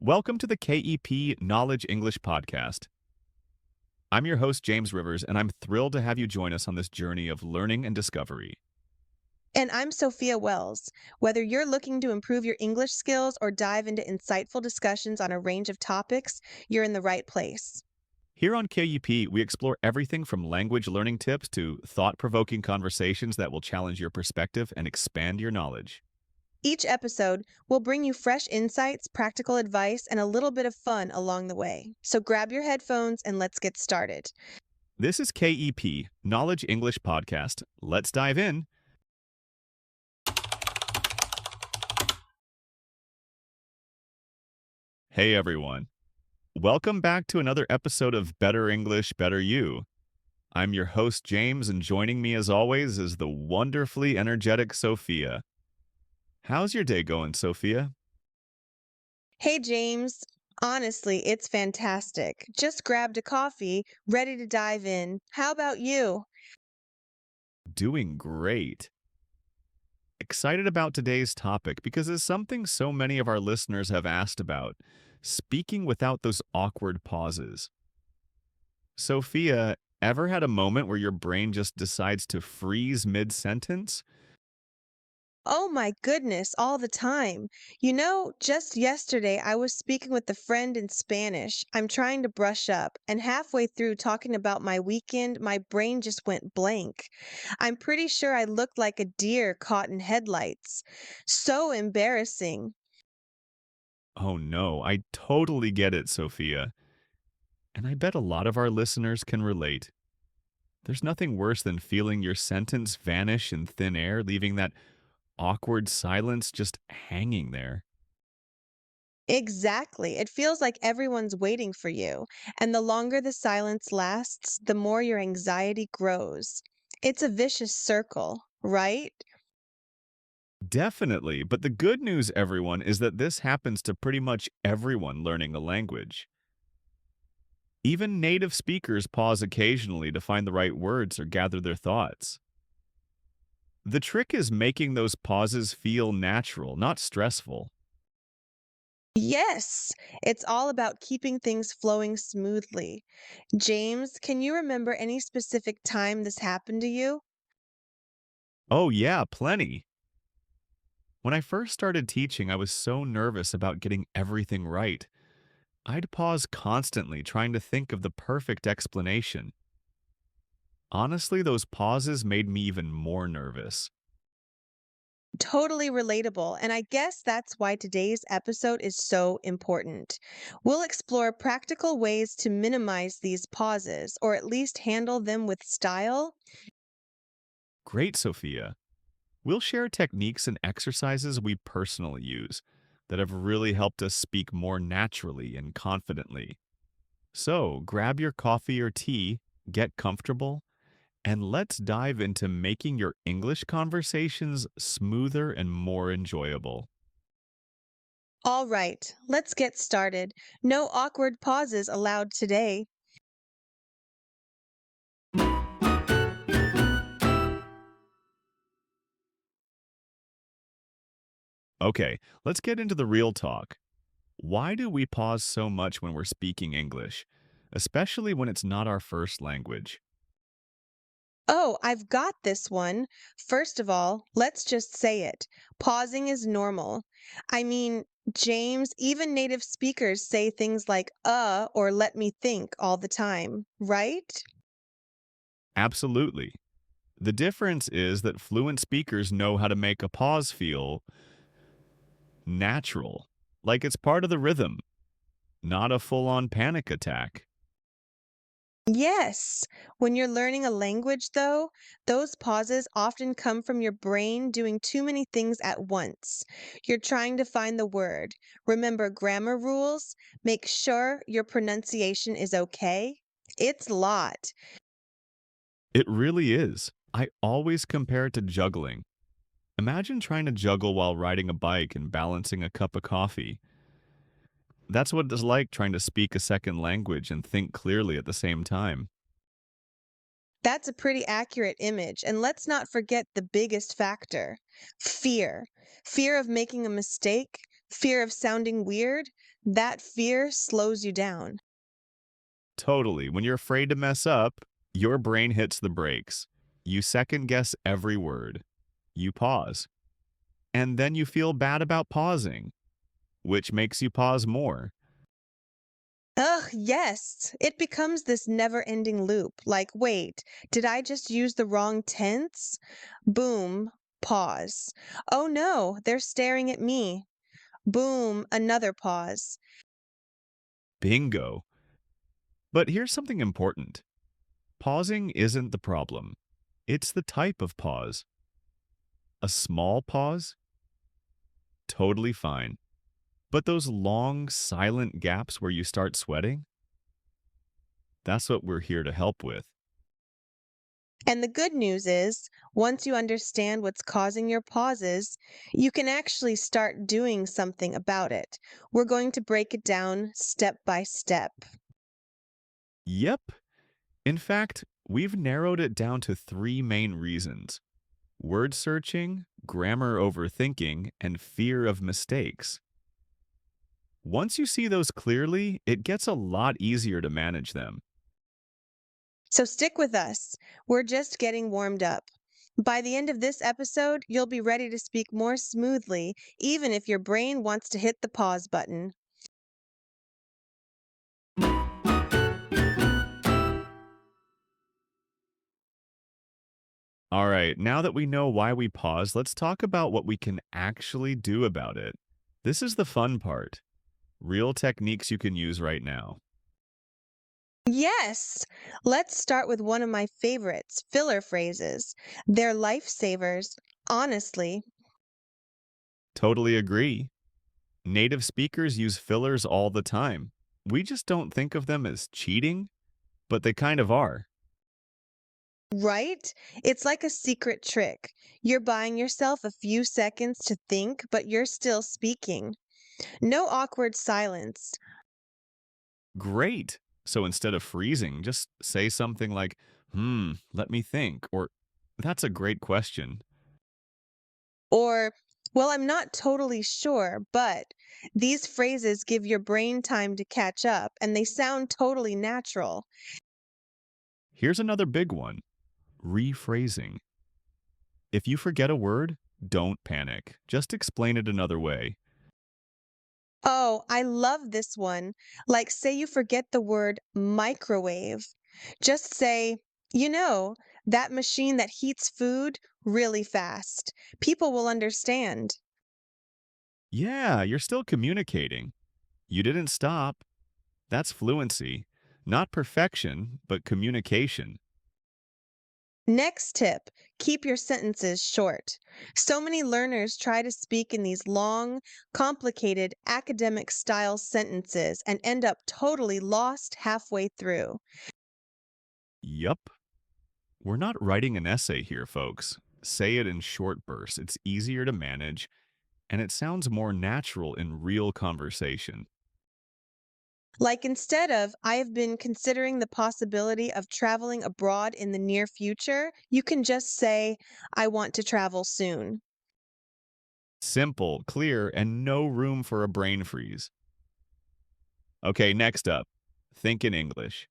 Welcome to the KEP Knowledge English Podcast. I'm your host, James Rivers, and I'm thrilled to have you join us on this journey of learning and discovery. And I'm Sophia Wells. Whether you're looking to improve your English skills or dive into insightful discussions on a range of topics, you're in the right place. Here on KEP, we explore everything from language learning tips to thought provoking conversations that will challenge your perspective and expand your knowledge. Each episode will bring you fresh insights, practical advice, and a little bit of fun along the way. So grab your headphones and let's get started. This is KEP Knowledge English Podcast. Let's dive in. Hey everyone. Welcome back to another episode of Better English, Better You. I'm your host, James, and joining me as always is the wonderfully energetic Sophia. How's your day going, Sophia? Hey, James. Honestly, it's fantastic. Just grabbed a coffee, ready to dive in. How about you? Doing great. Excited about today's topic because it's something so many of our listeners have asked about, speaking without those awkward pauses. Sophia, ever had a moment where your brain just decides to freeze mid-sentence? Oh my goodness, all the time. Just yesterday I was speaking with a friend in Spanish. I'm trying to brush up, and halfway through talking about my weekend, my brain just went blank. I'm pretty sure I looked like a deer caught in headlights. So embarrassing. Oh no, I totally get it, Sophia. And I bet a lot of our listeners can relate. There's nothing worse than feeling your sentence vanish in thin air, leaving that awkward silence just hanging there. Exactly. It feels like everyone's waiting for you, and the longer the silence lasts, the more your anxiety grows. It's a vicious circle, right? Definitely, but the good news, everyone, is that this happens to pretty much everyone learning a language. Even native speakers pause occasionally to find the right words or gather their thoughts. The trick is making those pauses feel natural, not stressful. Yes, it's all about keeping things flowing smoothly. James, can you remember any specific time this happened to you? Oh, yeah, plenty. When I first started teaching, I was so nervous about getting everything right. I'd pause constantly trying to think of the perfect explanation. Honestly, those pauses made me even more nervous. Totally relatable, and I guess that's why today's episode is so important. We'll explore practical ways to minimize these pauses, or at least handle them with style. Great, Sophia. We'll share techniques and exercises we personally use that have really helped us speak more naturally and confidently. So, grab your coffee or tea, get comfortable, and let's dive into making your English conversations smoother and more enjoyable. All right, let's get started. No awkward pauses allowed today. Okay, let's get into the real talk. Why do we pause so much when we're speaking English, especially when it's not our first language? Oh, I've got this one. First of all, let's just say it. Pausing is normal. I mean, James, even native speakers say things like or let me think all the time, right? Absolutely. The difference is that fluent speakers know how to make a pause feel natural, like it's part of the rhythm, not a full on panic attack. Yes. When you're learning a language, though, those pauses often come from your brain doing too many things at once. You're trying to find the word, remember grammar rules, make sure your pronunciation is okay. It's a lot. It really is. I always compare it to juggling. Imagine trying to juggle while riding a bike and balancing a cup of coffee. That's what it's like trying to speak a second language and think clearly at the same time. That's a pretty accurate image. And let's not forget the biggest factor fear. Fear of making a mistake, fear of sounding weird. That fear slows you down. Totally. When you're afraid to mess up, your brain hits the brakes. You second guess every word. You pause. And then you feel bad about pausing, which makes you pause more. Ugh, yes. It becomes this never ending loop. Like, wait, did I just use the wrong tense? Boom, pause. Oh no, they're staring at me. Boom, another pause. Bingo. But here's something important. Pausing isn't the problem. It's the type of pause. A small pause? Totally fine. But those long, silent gaps where you start sweating? That's what we're here to help with. And the good news is, once you understand what's causing your pauses, you can actually start doing something about it. We're going to break it down step by step. Yep. In fact, we've narrowed it down to three main reasons: word searching, grammar overthinking, and fear of mistakes. Once you see those clearly, it gets a lot easier to manage them. So stick with us. We're just getting warmed up. By the end of this episode, you'll be ready to speak more smoothly, even if your brain wants to hit the pause button. All right, now that we know why we pause, let's talk about what we can actually do about it. This is the fun part. Real techniques you can use right now. Yes! Let's start with one of my favorites, filler phrases. They're lifesavers, honestly. Totally agree. Native speakers use fillers all the time. We just don't think of them as cheating, but they kind of are. Right? It's like a secret trick. You're buying yourself a few seconds to think, but you're still speaking. No awkward silence. Great. So instead of freezing, just say something like, let me think, or that's a great question. Or, well, I'm not totally sure, but these phrases give your brain time to catch up and they sound totally natural. Here's another big one: rephrasing. If you forget a word, don't panic. Just explain it another way. Oh, I love this one. Like, say you forget the word microwave. Just say, that machine that heats food really fast. People will understand. Yeah, you're still communicating. You didn't stop. That's fluency. Not perfection, but communication. Next tip, keep your sentences short. So many learners try to speak in these long, complicated academic style sentences and end up totally lost halfway through. Yup. We're not writing an essay here, folks. Say it in short bursts. It's easier to manage, and it sounds more natural in real conversation. Like instead of, I have been considering the possibility of traveling abroad in the near future, you can just say, I want to travel soon. Simple, clear, and no room for a brain freeze. Okay, next up, think in English.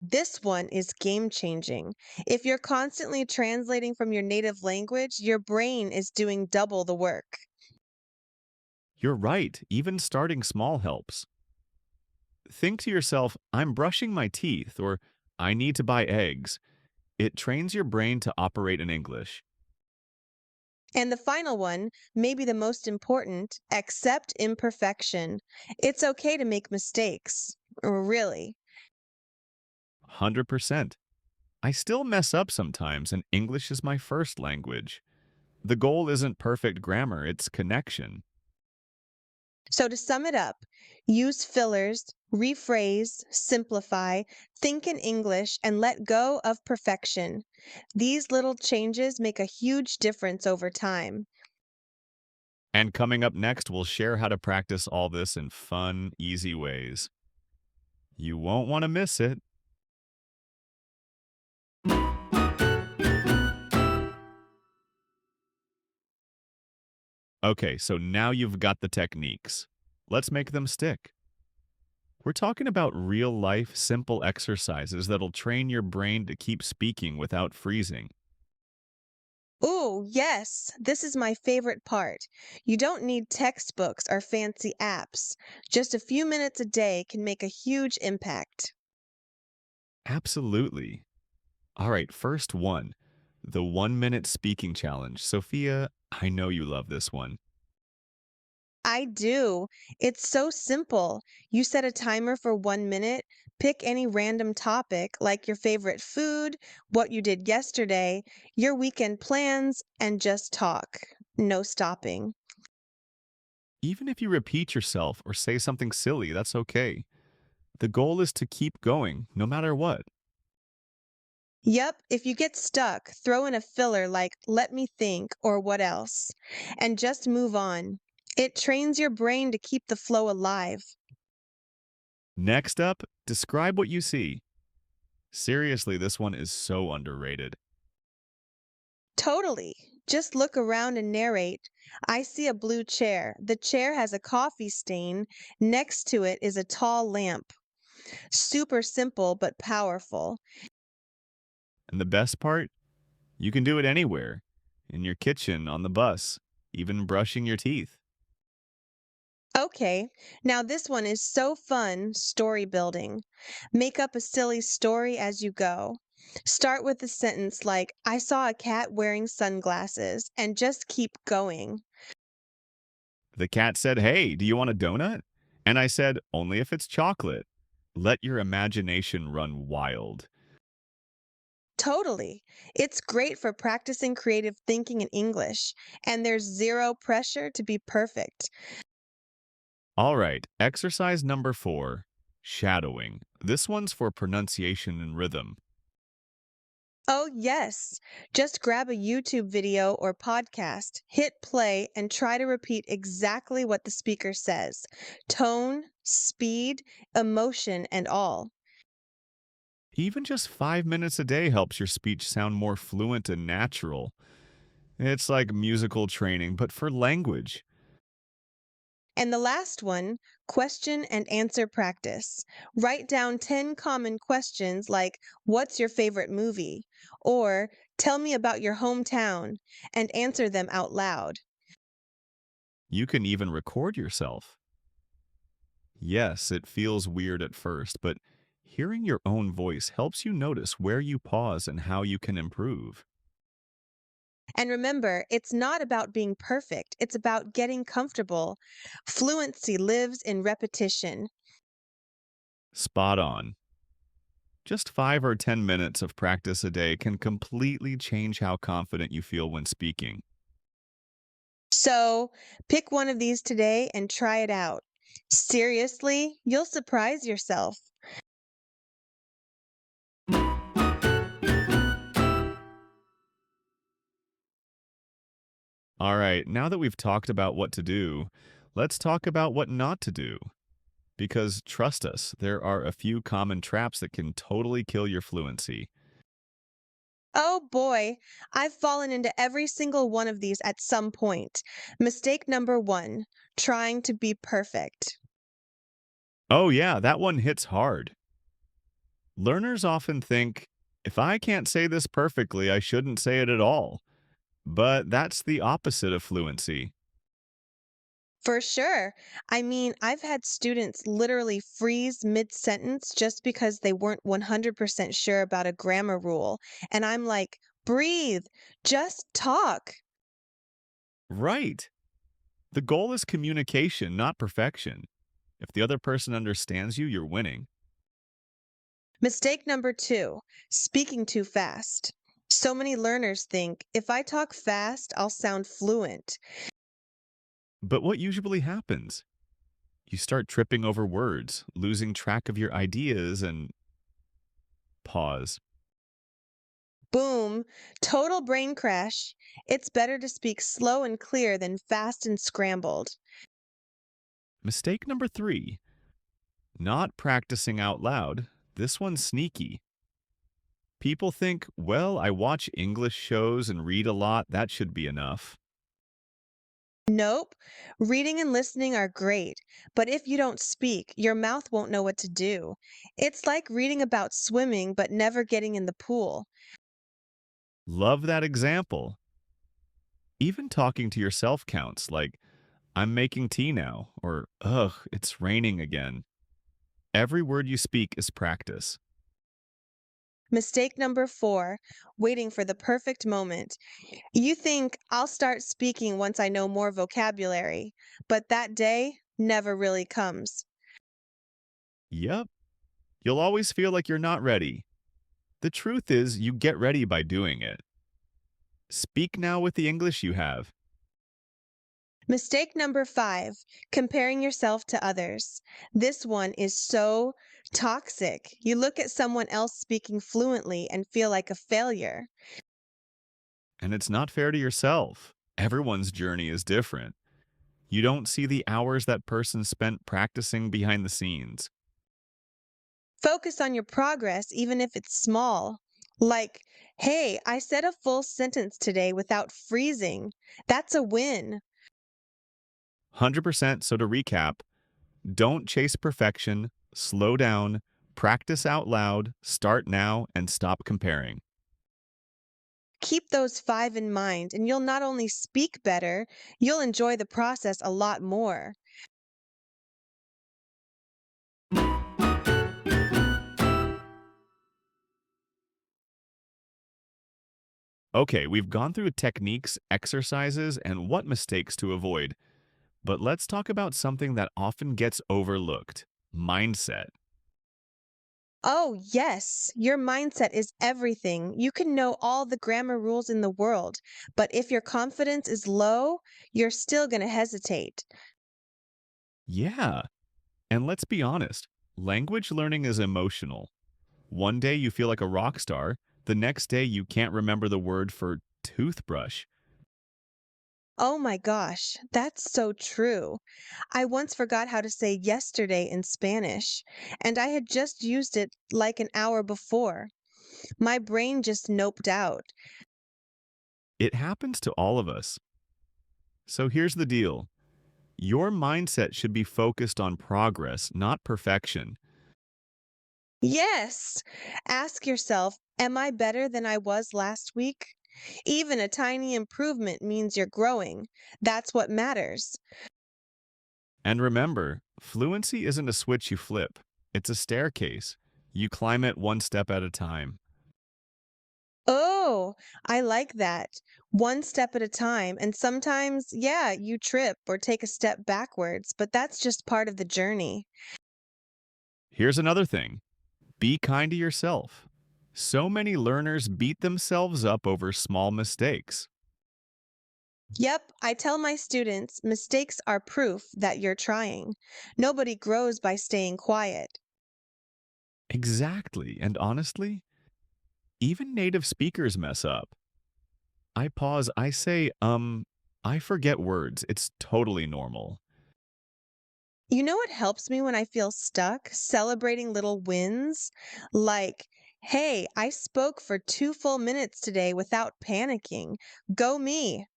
This one is game changing. If you're constantly translating from your native language, your brain is doing double the work. You're right, even starting small helps. Think to yourself, I'm brushing my teeth, or I need to buy eggs. It trains your brain to operate in English. And the final one, maybe the most important, accept imperfection. It's okay to make mistakes. Really. 100%. I still mess up sometimes, and English is my first language. The goal isn't perfect grammar, it's connection. So to sum it up, use fillers, rephrase, simplify, think in English, and let go of perfection. These little changes make a huge difference over time. And coming up next, we'll share how to practice all this in fun, easy ways. You won't want to miss it. Okay, so now you've got the techniques. Let's make them stick. We're talking about real life, simple exercises that'll train your brain to keep speaking without freezing. Ooh, yes, this is my favorite part. You don't need textbooks or fancy apps. Just a few minutes a day can make a huge impact. Absolutely. All right, first one, the 1 minute speaking challenge. Sophia, I know you love this one. I do. It's so simple. You set a timer for 1 minute, pick any random topic like your favorite food, what you did yesterday, your weekend plans, and just talk. No stopping. Even if you repeat yourself or say something silly, that's okay. The goal is to keep going, no matter what. Yep, if you get stuck, throw in a filler like let me think or what else, and just move on. It trains your brain to keep the flow alive. Next up, describe what you see. Seriously, this one is so underrated. Totally. Just look around and narrate. I see a blue chair. The chair has a coffee stain. Next to it is a tall lamp. Super simple but powerful. And the best part? You can do it anywhere in your kitchen, on the bus, even brushing your teeth. Okay, now this one is so fun story building. Make up a silly story as you go. Start with a sentence like, I saw a cat wearing sunglasses, and just keep going. The cat said, "Hey, do you want a donut?" And I said, "Only if it's chocolate." Let your imagination run wild. Totally. It's great for practicing creative thinking in English, and there's zero pressure to be perfect. All right, exercise number 4, shadowing. This one's for pronunciation and rhythm. Oh, yes. Just grab a YouTube video or podcast, hit play, and try to repeat exactly what the speaker says tone, speed, emotion, and all. Even just 5 minutes a day helps your speech sound more fluent and natural. It's like musical training, but for language. And the last one, question and answer practice. Write down 10 common questions like, what's your favorite movie? Or, tell me about your hometown, and answer them out loud. You can even record yourself. Yes, it feels weird at first, but hearing your own voice helps you notice where you pause and how you can improve. And remember, it's not about being perfect, it's about getting comfortable. Fluency lives in repetition. Spot on. Just 5 or 10 minutes of practice a day can completely change how confident you feel when speaking. So, pick one of these today and try it out. Seriously, you'll surprise yourself. All right, now that we've talked about what to do, let's talk about what not to do. Because trust us, there are a few common traps that can totally kill your fluency. Oh boy, I've fallen into every single one of these at some point. Mistake number one, trying to be perfect. Oh, yeah, that one hits hard. Learners often think, if I can't say this perfectly, I shouldn't say it at all. But that's the opposite of fluency. For sure. I mean, I've had students literally freeze mid sentence just because they weren't 100% sure about a grammar rule. And I'm like, breathe, just talk. Right. The goal is communication, not perfection. If the other person understands you, you're winning. Mistake number two, speaking too fast. So many learners think if I talk fast, I'll sound fluent. But what usually happens? You start tripping over words, losing track of your ideas, and pause. Boom, total brain crash. It's better to speak slow and clear than fast and scrambled. Mistake number 3, not practicing out loud. This one's sneaky. People think, well, I watch English shows and read a lot, that should be enough. Nope. Reading and listening are great, but if you don't speak, your mouth won't know what to do. It's like reading about swimming but never getting in the pool. Love that example. Even talking to yourself counts, like, I'm making tea now, or ugh, it's raining again. Every word you speak is practice. Mistake number 4, waiting for the perfect moment. You think, I'll start speaking once I know more vocabulary, but that day never really comes. Yep, you'll always feel like you're not ready. The truth is, you get ready by doing it. Speak now with the English you have. Mistake number 5, comparing yourself to others. This one is so toxic. You look at someone else speaking fluently and feel like a failure. And it's not fair to yourself. Everyone's journey is different. You don't see the hours that person spent practicing behind the scenes. Focus on your progress, even if it's small. Like, hey, I said a full sentence today without freezing. That's a win. 100%. So to recap, don't chase perfection, slow down, practice out loud, start now, and stop comparing. Keep those 5 in mind, and you'll not only speak better, you'll enjoy the process a lot more. Okay, we've gone through techniques, exercises, and what mistakes to avoid. But let's talk about something that often gets overlooked: mindset. Oh, yes, your mindset is everything. You can know all the grammar rules in the world, but if your confidence is low, you're still going to hesitate. Yeah, and let's be honest, language learning is emotional. One day you feel like a rock star, the next day you can't remember the word for toothbrush. Oh my gosh, that's so true. I once forgot how to say yesterday in Spanish, and I had just used it like an hour before. My brain just noped out. It happens to all of us. So here's the deal: your mindset should be focused on progress, not perfection. Yes! Ask yourself, am I better than I was last week? Even a tiny improvement means you're growing. That's what matters. And remember, fluency isn't a switch you flip, it's a staircase. You climb it one step at a time. Oh, I like that. One step at a time. And sometimes, yeah, you trip or take a step backwards, but that's just part of the journey. Here's another thing: be kind to yourself. So many learners beat themselves up over small mistakes. Yep, I tell my students mistakes are proof that you're trying. Nobody grows by staying quiet. Exactly, and honestly, even native speakers mess up. I pause, I say, I forget words. It's totally normal. You know what helps me when I feel stuck? Celebrating little wins. Like, hey, I spoke for 2 full minutes today without panicking. Go me.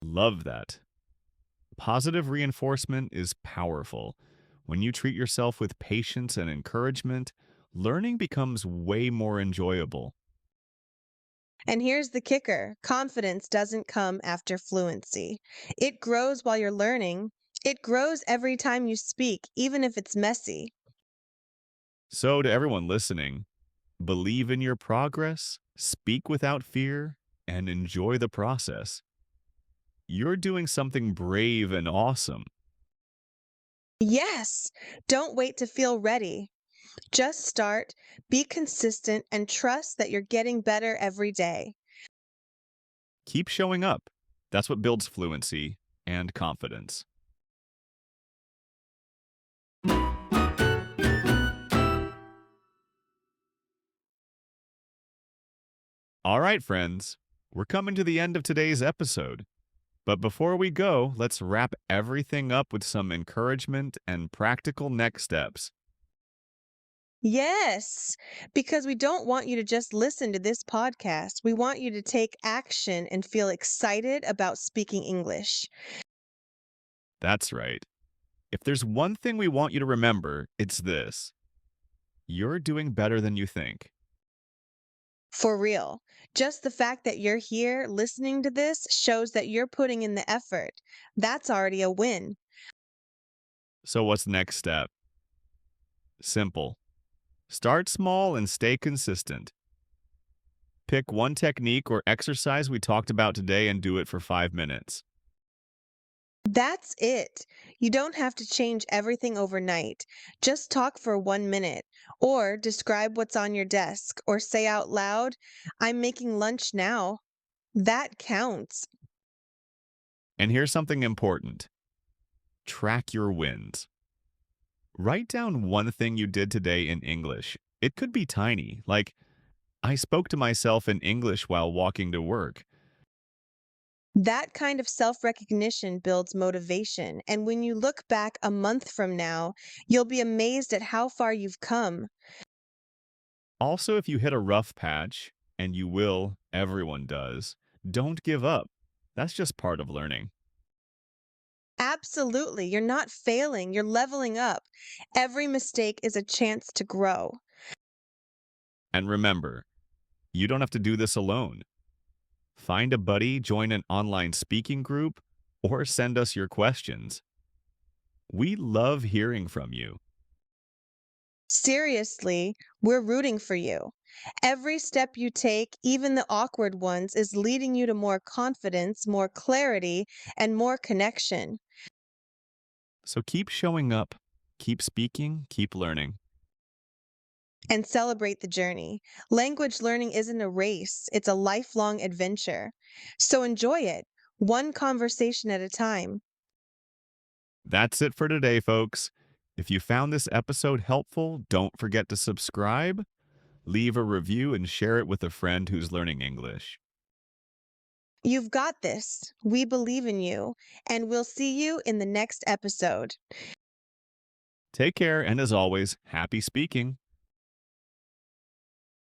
Love that. Positive reinforcement is powerful. When you treat yourself with patience and encouragement, learning becomes way more enjoyable. And here's the kicker: confidence doesn't come after fluency. It grows while you're learning. It grows every time you speak, even if it's messy. So, to everyone listening, believe in your progress, speak without fear, and enjoy the process. You're doing something brave and awesome. Yes! Don't wait to feel ready. Just start, be consistent, and trust that you're getting better every day. Keep showing up. That's what builds fluency and confidence. All right, friends, we're coming to the end of today's episode. But before we go, let's wrap everything up with some encouragement and practical next steps. Yes, because we don't want you to just listen to this podcast. We want you to take action and feel excited about speaking English. That's right. If there's one thing we want you to remember, it's this: you're doing better than you think. For real. Just the fact that you're here listening to this shows that you're putting in the effort. That's already a win. So, what's the next step? Simple. Start small and stay consistent. Pick one technique or exercise we talked about today and do it for 5 minutes. That's it. You don't have to change everything overnight. Just talk for 1 minute, or describe what's on your desk, or say out loud, I'm making lunch now. That counts. And here's something important: track your wins. Write down one thing you did today in English. It could be tiny, like, I spoke to myself in English while walking to work. That kind of self recognition builds motivation. And when you look back a month from now, you'll be amazed at how far you've come. Also, if you hit a rough patch, and you will, everyone does, don't give up. That's just part of learning. Absolutely. You're not failing, you're leveling up. Every mistake is a chance to grow. And remember, you don't have to do this alone. Find a buddy, join an online speaking group, or send us your questions. We love hearing from you. Seriously, we're rooting for you. Every step you take, even the awkward ones, is leading you to more confidence, more clarity, and more connection. So keep showing up, keep speaking, keep learning. And celebrate the journey. Language learning isn't a race, it's a lifelong adventure. So enjoy it, one conversation at a time. That's it for today, folks. If you found this episode helpful, don't forget to subscribe, leave a review, and share it with a friend who's learning English. You've got this. We believe in you, and we'll see you in the next episode. Take care, and as always, happy speaking.